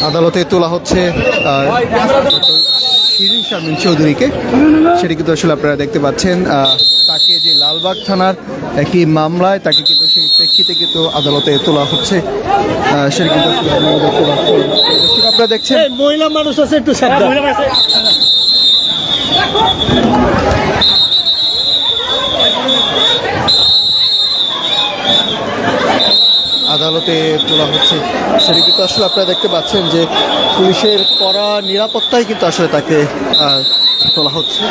আদালতে তোলা হচ্ছে শিরিন শারমিন চৌধুরীকে। সেটি কিন্তু আসলে আপনারা দেখতে পাচ্ছেন, তাকে যে লালবাগ থানার একটি মামলায় তাকে কিন্তু সেই প্রেক্ষিতে কিন্তু আদালতে তোলা হচ্ছে। সেটি কিন্তু দেখতে পাচ্ছেন, আপনারা দেখছেন মহিলা মানুষ আছে একটু সাবধান। আদালতে তোলা হচ্ছে। সেটি কিন্তু আসলে আপনারা দেখতে পাচ্ছেন যে পুলিশের কড়া নিরাপত্তায় কিন্তু আসলে তাকে তোলা হচ্ছে।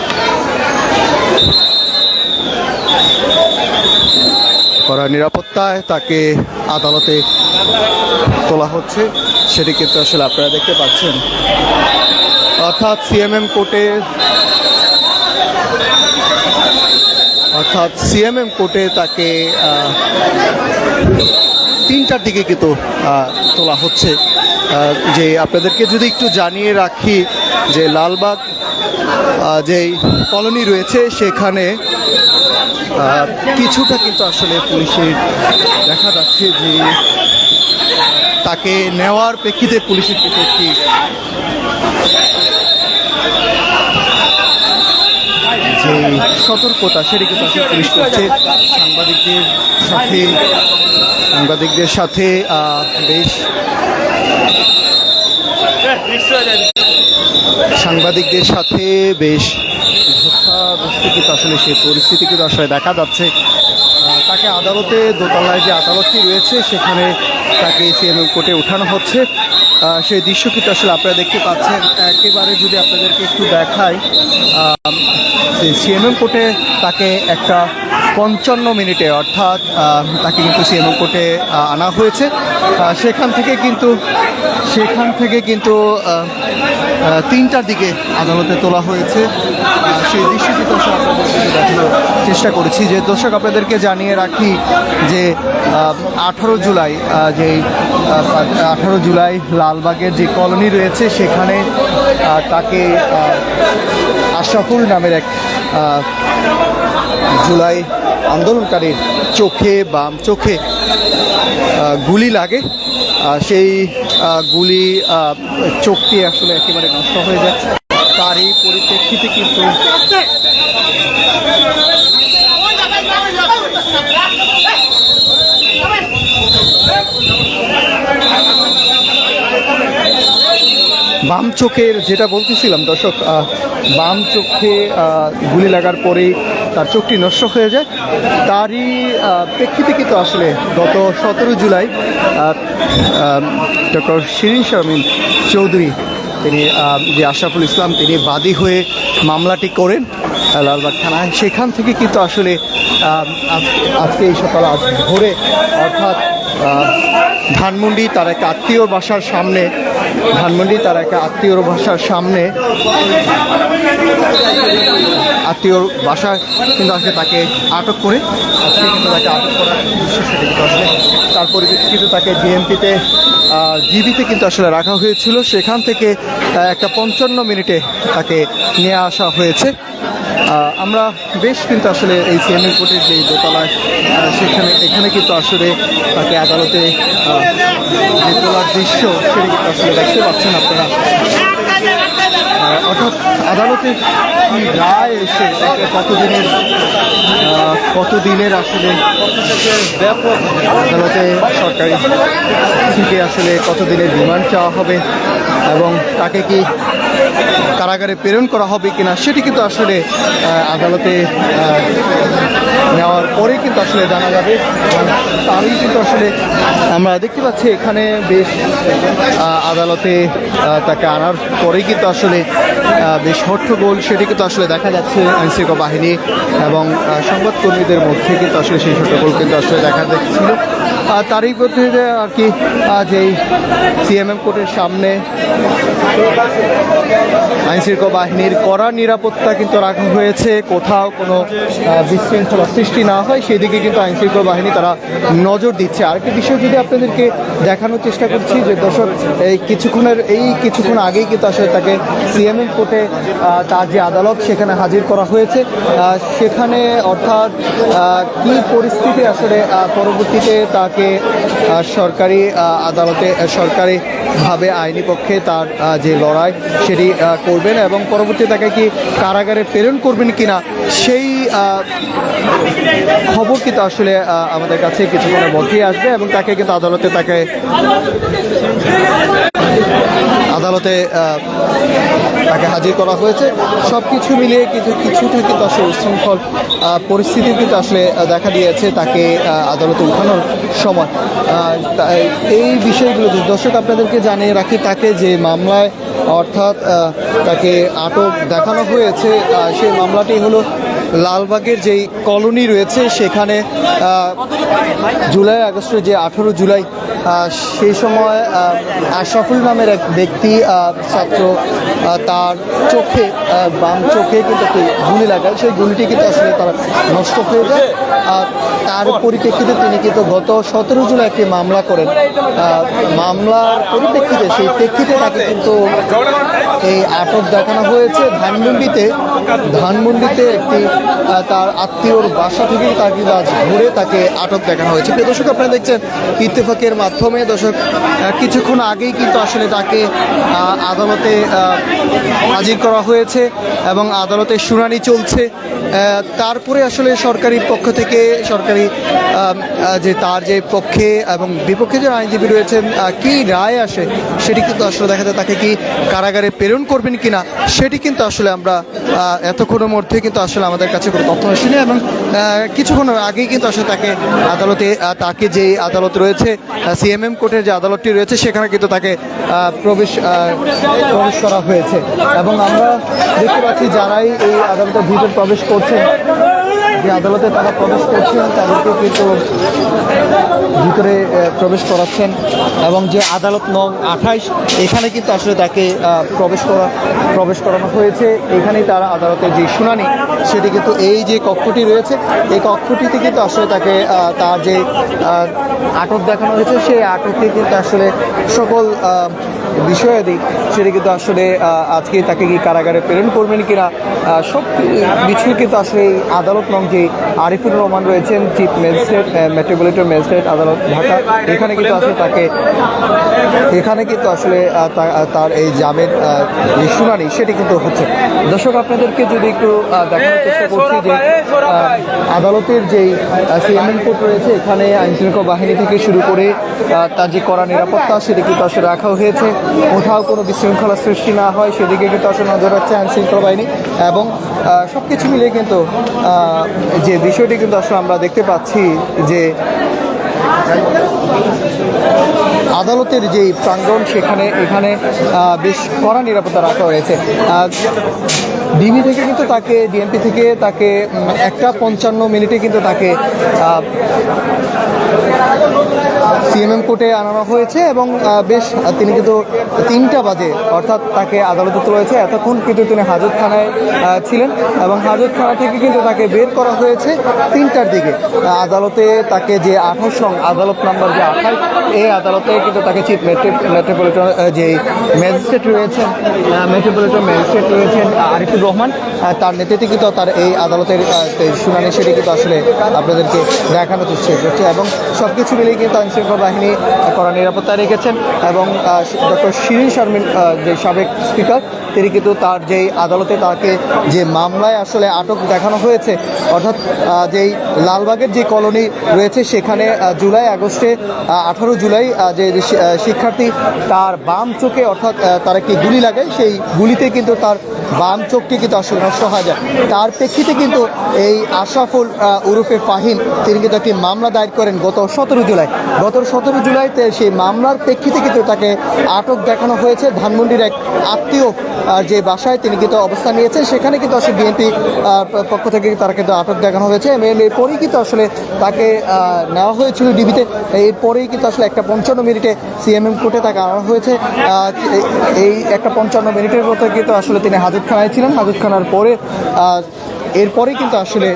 কড়া নিরাপত্তায় তাকে আদালতে তোলা হচ্ছে, সেটি কিন্তু আসলে আপনারা দেখতে পাচ্ছেন। অর্থাৎ সিএমএম কোর্টে তাকে 3টার দিকে কিন্তু তোলা হচ্ছে। যে আপনাদেরকে যদি একটু জানিয়ে রাখি যে লালবাগ যেই কলোনি রয়েছে সেখানে কিছুটা কিন্তু আসলে পুলিশের দেখা যাচ্ছে যে তাকে নেওয়ার প্রেক্ষিতে পুলিশের কিন্তু একটি যে সতর্কতা সেটি কিন্তু আসলে পুলিশ করছে। সাংবাদিকদের সাথে বেশ ধস্তাধস্তি কিন্তু আসলে সেই পরিস্থিতি কিন্তু আসলে দেখা যাচ্ছে। তাকে আদালতে দোতলায় যে আদালতটি রয়েছে সেখানে তাকে সিএমএম কোর্টে ওঠানো হচ্ছে। সেই দৃশ্য কিন্তু আসলে আপনারা দেখতে পাচ্ছেন। একেবারে যদি আপনাদেরকে একটু দেখাই, সিএমএম কোর্টে তাকে একটা 55 মিনিটে অর্থাৎ তাকে কিন্তু সিএমএম কোর্টে আনা হয়েছে। সেখান থেকে কিন্তু 3টার দিকে আদালতে তোলা হয়েছে। সেই দৃশ্য কিন্তু আপনাদেরকে দেখানোর চেষ্টা করেছি। যে দর্শক আপনাদেরকে জানিয়ে রাখি যে 18 জুলাই লালবাগের যে কলোনি রয়েছে সেখানে তাকে আশরাফুল নামের এক জুলাই আন্দোলনকারীর বাম চোখে গুলি লাগে। সেই গুলি চোখটি আসলে একেবারে নষ্ট হয়ে যায়। তারই পরিপ্রেক্ষিতে কিন্তু বাম চোখের যেটা বলতেছিলাম দর্শক, বাম চোখে গুলি লাগার পরেই তার চোখটি নষ্ট হয়ে যায়। তারই প্রেক্ষিতে কিন্তু আসলে গত 17 জুলাই ডক্টর শিরিন শারমিন চৌধুরী তিনি যে আশরাফুল ইসলাম তিনি বাদী হয়ে মামলাটি করেন লালবাগ থানায়। সেখান থেকে কিন্তু আসলে আজকে এই সকাল আজ ভোরে অর্থাৎ ধানমন্ডি তার একটা আত্মীয়র বাসার সামনে আত্মীয়র বাসায় কিন্তু আসলে তাকে আটক করে করার দৃশ্য সেটা কিন্তু আসলে তার পরিপ্রেক্ষিতে তাকে জিবিতে কিন্তু আসলে রাখা হয়েছিল। সেখান থেকে একটা 55 মিনিটে তাকে নিয়ে আসা হয়েছে। আমরা বেশ কিন্তু আসলে এই সিএমএম কোর্টের যে দোতলায় এখানে কিন্তু আসলে তাকে আদালতে যে তোলার দৃশ্য সেটি কিন্তু আসলে দেখতে পাচ্ছেন আপনারা। অর্থাৎ আদালতে কি রায় এসে কতদিনের আসলে ব্যাপক আদালতে সরকারি থেকে আসলে কতদিনের রিমান্ড চাওয়া হবে এবং তাকে কি কারাগারে প্রেরণ করা হবে কিনা সেটি কিন্তু আসলে আদালতে নেওয়ার পরে কিন্তু আসলে জানা যাবে। তারই কিন্তু আসলে আমরা দেখতে পাচ্ছি এখানে বেশ আদালতে তাকে আনার পরেই কিন্তু আসলে বেশ হট্টগোল সেটি কিন্তু আসলে দেখা যাচ্ছে আইনশৃঙ্খলা বাহিনী এবং সংবাদকর্মীদের মধ্যে কিন্তু আসলে সেই হট্টগোল কিন্তু আসলে দেখা যাচ্ছিল। তারই মধ্যে আর কি যেই সিএমএম কোর্টের সামনে আইনশৃঙ্খলা বাহিনীর কড়া নিরাপত্তা কিন্তু রাখা হয়েছে, কোথাও কোনো বিশৃঙ্খলা সৃষ্টি না হয় সেদিকে কিন্তু আইনশৃঙ্খলা বাহিনী তারা নজর দিচ্ছে। আরেকটি বিষয় যদি আপনাদেরকে দেখানোর চেষ্টা করছি যে দর্শক কিছুক্ষণ আগেই কিন্তু আসলে তাকে সিএমএম কোর্টে তার যে আদালত সেখানে হাজির করা হয়েছে। সেখানে অর্থাৎ কি পরিস্থিতি আসলে পরবর্তীতে তার তাকে সরকারি আদালতে সরকারিভাবে আইনি পক্ষে তার যে লড়াই সেটি করবেন এবং পরবর্তী তাকে কি কারাগারে প্রেরণ করবেন কিনা সেই খবর কিন্তু আসলে আমাদের কাছে কিছুক্ষণের মধ্যেই আসবে এবং তাকে কিন্তু আদালতে তাকে হাজির করা হয়েছে। সব কিছু মিলিয়ে কিছুটা কিন্তু আসলে উচ্ছৃঙ্খল পরিস্থিতি কিন্তু আসলে দেখা দিয়েছে তাকে আদালতে উঠানোর সময়। এই বিষয়গুলো দর্শক আপনাদেরকে জানিয়ে রাখি, তাকে যে মামলায় অর্থাৎ তাকে আটক দেখানো হয়েছে সেই মামলাটি হলো লালবাগের যেই কলোনি রয়েছে সেখানে জুলাই আগস্টের যে 18 জুলাই সেই সময় আশরাফুল নামের এক ব্যক্তি ছাত্র তার চোখে বাম চোখে কিন্তু একটি গুলি লাগায়, সেই গুলিটি কিন্তু আসলে তার নষ্ট হয়ে যায়। তার পরিপ্রেক্ষিতে তিনি কিন্তু গত 17 জুলাই একটি মামলা করেন। মামলার পরিপ্রেক্ষিতে সেই প্রেক্ষিতে তাকে কিন্তু এই আটক দেখানো হয়েছে ধানমন্ডিতে একটি তার আত্মীয়র বাসা থেকে তাকে আজ ঘুরে তাকে আটক দেখানো হয়েছে। প্রিয় দর্শক আপনারা দেখছেন ইত্তেফাকের মাধ্যমে দর্শক কিছুক্ষণ আগেই কিন্তু আসলে তাকে আদালতে হাজির করা হয়েছে এবং আদালতে শুনানি চলছে। তারপরে আসলে সরকারি পক্ষ থেকে যে তার যে পক্ষে এবং বিপক্ষে যে আইনজীবী রয়েছেন কি রায় আসে সেটি কিন্তু আসলে দেখা যায় তাকে কি কারাগারে প্রেরণ করবেন কিনা সেটি কিন্তু আসলে আমরা এতক্ষণের মধ্যে কিন্তু আসলে আমাদের কাছে কোনো তথ্য আসেনি এবং কিছুক্ষণ আগেই কিন্তু আসলে তাকে আদালতে তাকে যে আদালত রয়েছে সিএমএম কোর্টের যে আদালতটি রয়েছে সেখানে কিন্তু তাকে প্রবেশ করা হয়েছে এবং আমরা দেখতে পাচ্ছি যারাই এই আদালতের ভিতরে প্রবেশ করছেন, যে আদালতে তারা প্রবেশ করছেন তাদেরকে কিন্তু ভিতরে প্রবেশ করাচ্ছেন এবং যে আদালত নং 28 এখানে কিন্তু আসলে তাকে প্রবেশ করানো হয়েছে। এখানেই তারা আদালতের যে শুনানি সেটি কিন্তু এই যে কক্ষটি রয়েছে এই কক্ষটিতে কিন্তু আসলে তাকে তার যে আটক দেখানো হয়েছে সেই আটকে কিন্তু আসলে সকল বিষয়াদি সেটি কিন্তু আসলে আজকে তাকে কি কারাগারে প্রেরণ করবেন কিনা সব কিছু কিন্তু আসলে এই আদালত নং যে আরিফুর রহমান রয়েছেন চিফ ম্যাজিস্ট্রেট মেট্রোপলিটন ম্যাজিস্ট্রেট আদালত ঢাকা এখানে কিন্তু আসলে তার এই জামিন যে শুনানি সেটি কিন্তু হচ্ছে। দর্শক আপনাদেরকে যদি একটু দেখানোর চেষ্টা করছি যে আদালতের যেই সিএমএম কোর্ট রয়েছে এখানে আইনশৃঙ্খলা বাহিনী থেকে শুরু করে তার যে কড়া নিরাপত্তা সেটি কিন্তু আসলে রাখা হয়েছে, কোথাও কোনো বিশৃঙ্খলা সৃষ্টি না হয় সেদিকে কিন্তু আসলে নজর রাখছে আইনশৃঙ্খলা বাহিনী এবং সব কিছু মিলিয়ে কিন্তু যে বিষয়টি কিন্তু আসলে আমরা দেখতে পাচ্ছি যে আদালতের যেই প্রাঙ্গণ এখানে বেশ কড়া নিরাপত্তা রাখা হয়েছে। ডিএমপি থেকে তাকে 1:55 কিন্তু তাকে সিএমএম কোর্টে আনানো হয়েছে এবং বেশ তিনি কিন্তু 3টা বাজে অর্থাৎ তাকে আদালতে তোলা হয়েছে। এতক্ষণ কিন্তু তিনি হাজতখানায় ছিলেন এবং হাজতখানা থেকে কিন্তু তাকে বের করা হয়েছে 3টার দিকে। আদালতে তাকে যে 28 নং আদালত নাম্বার যে 28 এই আদালতে কিন্তু তাকে চিফ মেট্রোপলিটন যে ম্যাজিস্ট্রেট রয়েছেন আরিফুর রহমান তার নেতৃত্বে কিন্তু তার এই আদালতের শুনানি সেটি কিন্তু আসলে আপনাদেরকে দেখানোর চেষ্টা করছে এবং সব কিছু মিলিয়ে কিন্তু আইনশৃঙ্খলা বাহিনী কড়া নিরাপত্তা রেখেছেন এবং ডক্টর শিরিন শারমিন যে সাবেক স্পিকার তিনি কিন্তু তার যেই আদালতে তাকে যে মামলায় আসলে আটক দেখানো হয়েছে অর্থাৎ যেই লালবাগের যে কলোনি রয়েছে সেখানে জুলাই আগস্টে 18 জুলাই যে শিক্ষার্থী তার বাম চোখে অর্থাৎ তার একটি গুলি লাগায়, সেই গুলিতে কিন্তু তার বাম চোখটি কিন্তু আসলে নষ্ট হয়ে যায়। তার প্রেক্ষিতে কিন্তু এই আশরাফুল ওরফে ফাহিম তিনি কিন্তু একটি মামলা দায়ের করেন গত 17 জুলাইতে। সেই মামলার প্রেক্ষিতে কিন্তু তাকে আটক দেখানো হয়েছে ধানমন্ডির এক আত্মীয় যে বাসায় তিনি কিন্তু অবস্থান নিয়েছেন সেখানে কিন্তু আসলে বিএনপি পক্ষ থেকে তারা কিন্তু আটক দেখানো হয়েছে। এরপরেই কিন্তু আসলে তাকে নেওয়া হয়েছিল ডিবিতে, এরপরেই কিন্তু আসলে 1:55 সিএমএম কোর্টে তাকে আনা হয়েছে। এই 1:55 মতো কিন্তু আসলে তিনি হাজতখানায় ছিলেন। হাজতখানার পরে এরপরেই কিন্তু আসলে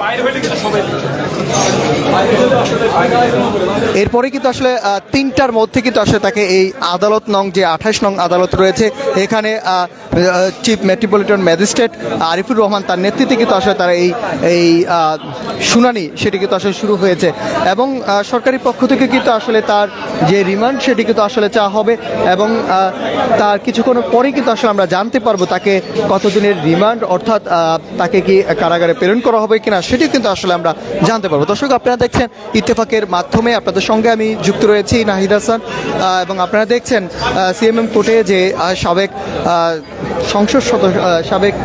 এরপরে কিন্তু আসলে 3টার মধ্যে কিন্তু আসলে তাকে এই আদালত নং যে 28 নং আদালত রয়েছে এখানে chief metropolitan magistrate Arifur Rahman তার নেতৃত্বে কিন্তু আসলে তারা এই শুনানি সেটি কিন্তু আসলে শুরু হয়েছে এবং সরকারি পক্ষ থেকে কিন্তু আসলে তার যে রিমান্ড সেটি কিন্তু আসলে চাওয়া হবে এবং তার কিছুক্ষণ পরেই কিন্তু আসলে আমরা জানতে পারবো তাকে কতদিনের রিমান্ড অর্থাৎ তাকে কি কারাগারে প্রেরণ করা হবে কিনা সেটি কিন্তু আসলে আমরা জানতে পারবো। দর্শক আপনারা দেখছেন ইত্তেফাকের মাধ্যমে আপনাদের সঙ্গে আমি যুক্ত রয়েছি নাহিদ হাসান এবং আপনারা দেখছেন সিএমএম কোর্টে যে সাবেক সংসদ সদস্য সাবেক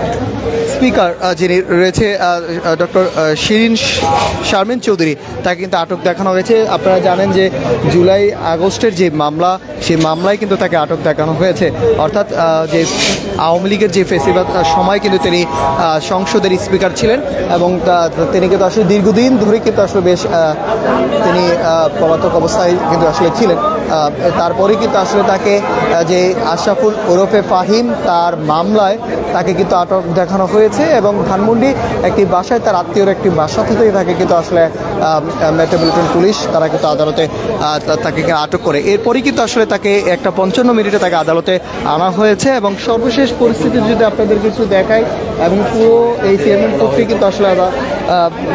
স্পিকার যিনি রয়েছে ডক্টর শিরিন শারমিন চৌধুরী তাকে কিন্তু আটক দেখানো হয়েছে। আপনারা জানেন যে জুলাই আগস্টের যে মামলা সেই মামলায় কিন্তু তাকে আটক দেখানো হয়েছে অর্থাৎ যে আওয়ামী লীগের যে ফেসিবাদ সময় কিন্তু তিনি সংসদের স্পিকার ছিলেন এবং তিনি কিন্তু আসলে দীর্ঘদিন ধরে কিন্তু আসলে বেশ তিনি পলাতক অবস্থায় কিন্তু আসলে ছিলেন। তারপরে কিন্তু আসলে তাকে যে আশরাফুল ওরফে ফাহিম তার মামলায় তাকে কিন্তু আটক দেখানো হয়েছে এবং ধানমন্ডি একটি বাসায় তার আত্মীয়র একটি বাসা থেকে তাকে কিন্তু আসলে মেট্রোপলিটন পুলিশ তারা কিন্তু আদালতে তাকে আটক করে। এরপরই কিন্তু আসলে তাকে 1:55 তাকে আদালতে আনা হয়েছে এবং সর্বশেষ পরিস্থিতি যদি আপনাদেরকে একটু দেখাই এবং পুরো এই সিএমএম কোর্টটি কিন্তু আসলে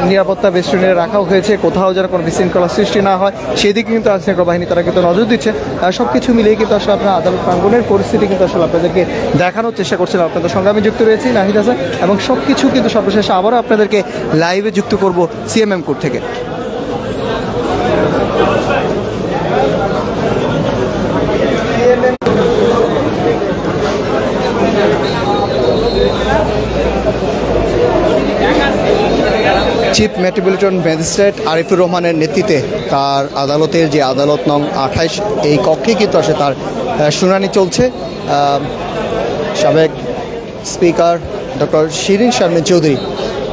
নিরাপত্তা বেষ্টনীতে রাখাও হয়েছে, কোথাও যেন কোনো বিশৃঙ্খলা সৃষ্টি না হয় সেদিকে কিন্তু আইনশৃঙ্খলা বাহিনী তারা কিন্তু নজর দিচ্ছে। সব কিছু মিলিয়ে কিন্তু আসলে আপনার আদালত প্রাঙ্গণের পরিস্থিতি কিন্তু আসলে আপনাদেরকে দেখানোর চেষ্টা করছিলাম। আপনাদের সঙ্গে আমি যুক্ত রয়েছি নাহিদ হাসান এবং সব কিছু কিন্তু সর্বশেষে আবারও আপনাদেরকে লাইভে যুক্ত করব সিএমএম কোর্ট থেকে। চিফ মেট্রোপলিটন ম্যাজিস্ট্রেট আরিফুর রহমানের নেতৃত্বে তার আদালতের যে আদালত নং 28 এই কক্ষে কিন্তু আসলে তার শুনানি চলছে। সাবেক স্পিকার ডক্টর শিরিন শারমিন চৌধুরী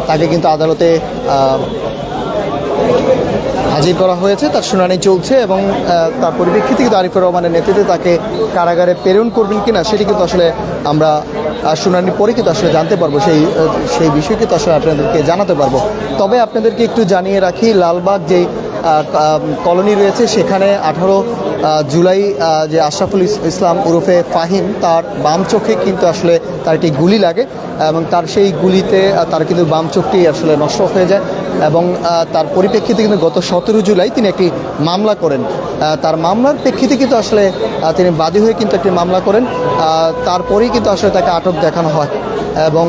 তাকে কিন্তু আদালতে হাজির করা হয়েছে, তার শুনানি চলছে এবং তার পরিপ্রেক্ষিতে কিন্তু আরিফুর রহমানের নেতৃত্বে তাকে কারাগারে প্রেরণ করবেন কিনা সেটি কিন্তু আসলে আমরা শুনানির পরে কিন্তু আসলে জানতে পারবো, সেই বিষয়ে কিন্তু আসলে আপনাদেরকে জানাতে পারবো। তবে আপনাদেরকে একটু জানিয়ে রাখি লালবাগ যেই কলোনি রয়েছে সেখানে 18 জুলাই যে আশরাফুল ইসলাম ওরফে ফাহিম তার বাম চোখে কিন্তু আসলে তার একটি গুলি লাগে এবং তার সেই গুলিতে তার কিন্তু বাম চোখটি আসলে নষ্ট হয়ে যায় এবং তার পরিপ্রেক্ষিতে কিন্তু গত 17 জুলাই তিনি একটি মামলা করেন। তার মামলার প্রেক্ষিতে কিন্তু আসলে তিনি বাদী হয়ে কিন্তু একটি মামলা করেন, তারপরেই কিন্তু আসলে তাকে আটক দেখানো হয় এবং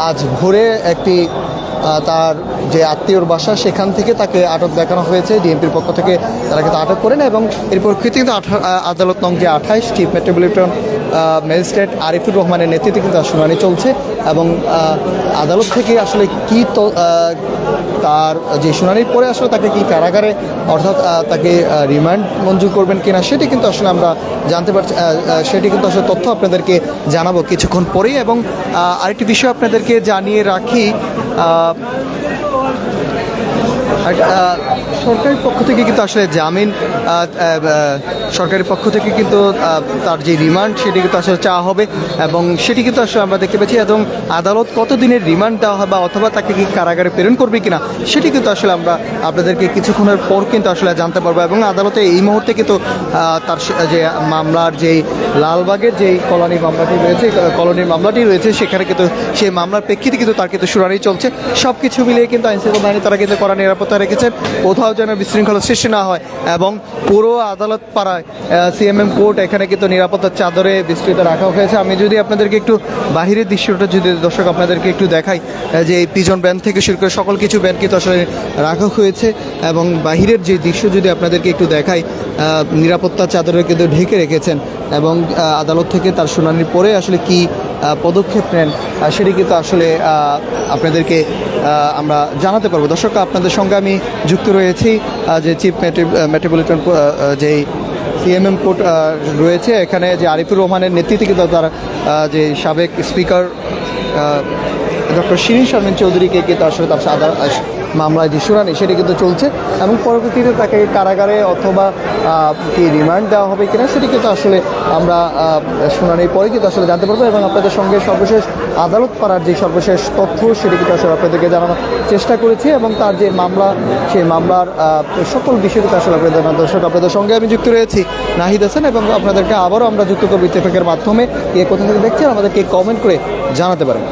আজ ভোরে একটি তার যে আত্মীয়র বাসা সেখান থেকে তাকে আটক দেখানো হয়েছে। ডিএমপির পক্ষ থেকে তারা কিন্তু আটক করেন এবং এর প্রেক্ষিতে কিন্তু আদালত নং যে 28 চিফ মেট্রোপলিটন ম্যাজিস্ট্রেট আরিফুর রহমানের নেতৃত্বে কিন্তু শুনানি চলছে এবং আদালত থেকে আসলে কি তার যে শুনানির পরে আসলে তাকে কি কারাগারে অর্থাৎ তাকে রিমান্ড মঞ্জুর করবেন কিনা সেটি কিন্তু আসলে আমরা জানতে পারছি, সেটি কিন্তু আসলে তথ্য আপনাদেরকে জানাবো কিছুক্ষণ পরেই। এবং আরেকটি বিষয় আপনাদেরকে জানিয়ে রাখি, সরকারের পক্ষ থেকে কিন্তু আসলে জামিন সরকারের পক্ষ থেকে কিন্তু তার যে রিমান্ড সেটি কিন্তু আসলে চাওয়া হবে এবং সেটি কিন্তু আসলে আমরা দেখতে পেয়েছি এবং আদালত কতদিনের রিমান্ড দেওয়া হবে অথবা তাকে কি কারাগারে প্রেরণ করবে কিনা সেটি কিন্তু আসলে আমরা আপনাদেরকে কিছুক্ষণের পর কিন্তু আসলে জানতে পারবো। এবং আদালতে এই মুহূর্তে কিন্তু তার যে মামলার যেই লালবাগের যেই কলোনির মামলাটি রয়েছে সেখানে কিন্তু সেই মামলার প্রেক্ষিতে কিন্তু তার কিন্তু শুনানি চলছে। সব কিছু মিলিয়ে কিন্তু আইনশৃঙ্খলা বাহিনী তারা কিন্তু কড়া নিরাপত্তা রেখেছেন, কোথাও যেন বিশৃঙ্খলা সৃষ্টি না হয় এবং পুরো আদালত পাড়ায় সিএমএম কোর্ট এখানে কিন্তু নিরাপত্তার চাদরে বিস্তৃত রাখা হয়েছে। আমি যদি আপনাদেরকে একটু বাহিরের দৃশ্যটা যদি দর্শক আপনাদেরকে একটু দেখাই, যে পিজন ব্যান্ড থেকে শুরু করে সকল কিছু ব্যান্ড কিন্তু আসলে রাখা হয়েছে এবং বাহিরের যে দৃশ্য যদি আপনাদেরকে একটু দেখাই, নিরাপত্তার চাদরে কিন্তু ঢেকে রেখেছেন এবং আদালত থেকে তার শুনানির পরে আসলে কি পদক্ষেপ নেন সেটি কিন্তু আসলে আপনাদেরকে আমরা জানাতে পারবো। দর্শক আপনাদের সঙ্গে আমি যুক্ত রয়েছি যে চিফ মেট্রোপলিটন যেই সিএমএম কোর্ট রয়েছে এখানে যে আরিফুর রহমানের নেতৃত্বে কিন্তু তার যে সাবেক স্পিকার ডক্টর শিরিন শারমিন চৌধুরীকে কিন্তু আসলে তার মামলায় যে শুনানি সেটি কিন্তু চলছে এবং পরবর্তীতে তাকে কারাগারে অথবা কি রিমান্ড দেওয়া হবে কিনা সেটি কিন্তু আসলে আমরা শুনানির পরে কিন্তু আসলে জানতে পারবো এবং আপনাদের সঙ্গে সর্বশেষ আদালত পাড়ার যে সর্বশেষ তথ্য সেটি কিন্তু আসলে আপনাদেরকে জানানোর চেষ্টা করেছি এবং তার যে মামলা সেই মামলার সকল বিষয় কিন্তু আসলে আপনাদের দর্শক আপনাদের সঙ্গে আমি যুক্ত রয়েছি নাহিদ হাসান এবং আপনাদেরকে আবারও আমরা যুক্ত করবো ইত্তেফাকের মাধ্যমে কে কোথা থেকে দেখছেন আমাদেরকে কমেন্ট করে জানাতে পারেন।